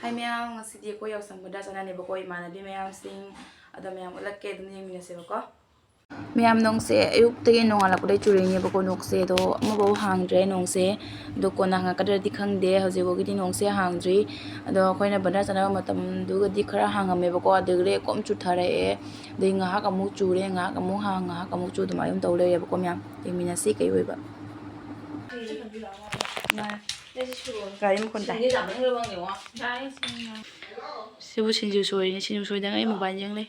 Hai meyam ngasidi ko yausang bada sana ne bako imanabi meyam sing ada meyam ulakke dum yengminase bako meyam nongse ayuk tege nongalakudai churinge bako nokse do amabo hangdre nongse do kona ngakadra khangde hojegogidi nongse hangdri ado khoina bada sana matam dugadi khara hangame bako adegre kom chutharae dei ngahak amu chure ngahak amu hang ngahak amu chu dum ayum tawle bako meyam yengminase kai oiba Gari mo kunta. Sibu sinju soy ni sinju soy dang ay mobile yang le.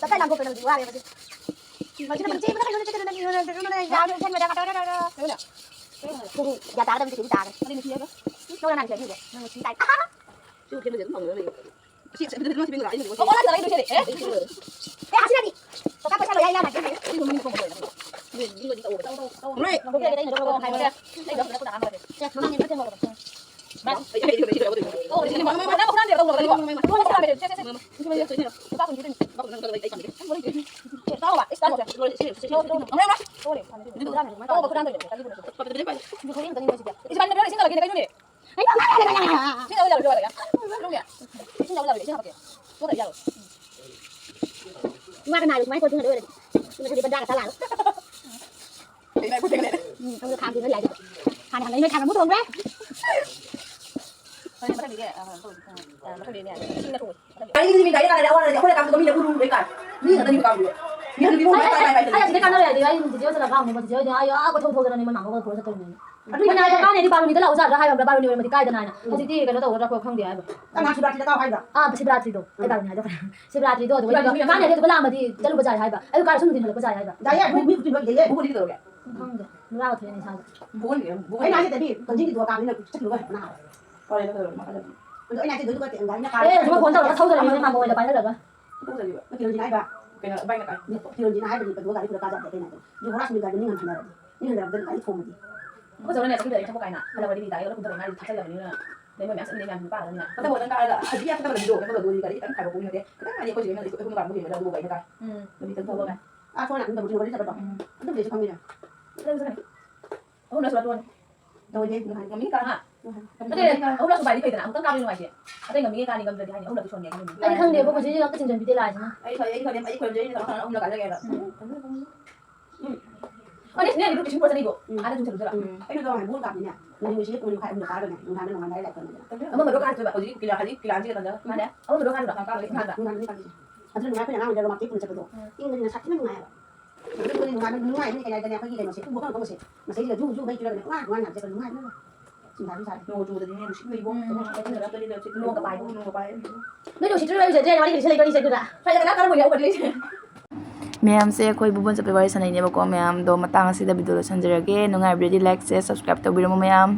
tập tay làm cuộc đời gì qua vậy mà chỉ là mình chi nó cái nó giáo nó thêm người ta đó giờ ta đâm thì chúng ta đây mình chia đó nó làm chuyện gì vậy nó chỉ tay chứ thêm người phòng nữa đi chị sẽ đưa nó bên ngoài có lá rồi đi cái đi có các cái này ra mà cái gì mình không có mình đi đâu đâu này nó cái đây nó hai đây đây đó nó đã ăn rồi nó ăn những cái thêm rồi Hãy subscribe cho kênh Ghiền Mì Gõ để không bỏ lỡ những Ay, hindi mình cái này đã qua rồi, không phải cầm cái mình đã buông đấy cả. Ni là tao đi cầm được. Ni là đi buông cái Ay, sige ka na rin. Ay, hindi siya sa labang. Hindi siya. Ay, ako thong na ni man ako ko sa tuloy. Kanya ka kanya di baro ni dala usar ra hay baro ni mati kai na na. Kasi ti ka na to ra ko khang dia ba. Tao nói chuyện tao hay rồi. Si Bratri do. Ay ka ni ha. Si Bratri do. Kanya di bala mati dalu bajai hay ba. Ay ka sunu din dalu bajai hay ba. Đấy, mình cũng chuyện vậy, buông đi được rồi. Khang dia. Ra ko thene sa. Buông đi, buông. Cái này thì đi, còn chính thì đùa cầm nên chắc được rồi, nào. Coi đây nó rồi mà cái này. Cái này thì đứa có tiền gái nó cao. Eh, cuma kon tahu ka thau da ni ma mo da ba da ba. Không có gì vậy. Nó kêu gì nãy bà. Cái này bay nó cái. Kêu gì nãy thì đứa gái nó cao ra cái này. Nhưng mà mình gái mình ngăn nhưng là bên cái thùng gì. Ko jone ne sa kidai ta ko kai na. Ala wadi dai ko kun ta na ta sa da ni na. Dai mo mi asa ni na pa da ni na. Có thể cái là hadi ya cái là đồ, cái là đồ gì cái phải có như thế. Cái này có gì nó không làm cái gì mà đồ vậy cái. Nó đi tấn công cái. À thôi là cũng được cái đó. Nó để cho con mình. Đâu sa ni. Oh, na sa tuan. Rồi đi, nó mình cả ha. Ate, ông là bài đi cái nào, ông tăng cao lên ngoài chị. Ate ngầm cái này ngầm được thì ông là cái chuyện này. Anh khang đều có cái gì cái chương trình video lại chứ. Ấy thôi em ấy quên gì đó ông là cả cái rồi. Anh ấy này lúc chúng tôi sẽ đi bộ. Anh chúng tôi rồi. Ấy nó phải buôn gặp nhỉ. Mình chỉ mình phải phá rồi này, mình làm nó lại còn. Ông mà đâu có rồi. Ở dưới cái là gì còn nữa. Mà đấy, ông mà đâu có rồi, cao lên hàng Nó làm cái gì. Anh nói cái nào giờ mà tiếp mình sẽ được. Nhưng mình sạch nó ngay. Mình ngoài mình ngoài cái này cái gì này nó sẽ buôn không có sẽ. Mà sẽ là du mấy chuyện này quá ngoài làm sẽ còn ngoài nữa. Chúng ta sai. Nó du thì nên mình đi buôn. Cái này là cái đi luôn cái bài luôn cái bài. Mấy đồ chỉ chơi chơi mà đi chơi cái gì cả. Phải là cái nào đi. ꯃꯌꯥꯝꯁꯦ ꯑꯩꯈꯣꯏ ꯕꯨꯕꯣꯟ ꯆꯠꯄꯩ ꯋꯥꯔꯤ ꯁꯥꯟꯅꯩꯅꯦꯕꯀꯣ ꯃꯌꯥꯝꯗꯣ ꯃꯇꯥꯡ ꯑꯁꯤꯗ ꯚꯤꯗꯤꯑꯣ ꯂꯣꯏꯁꯤꯟꯖꯔꯒꯦ ꯅꯨꯡꯉꯥꯏꯕꯗꯤ ꯂꯥꯏꯛ ꯁꯦꯌꯔ ꯁꯕꯁꯀ꯭ꯔꯥꯏꯕ ꯇꯧꯕꯤꯔꯝꯃꯣ ꯃꯌꯥꯝ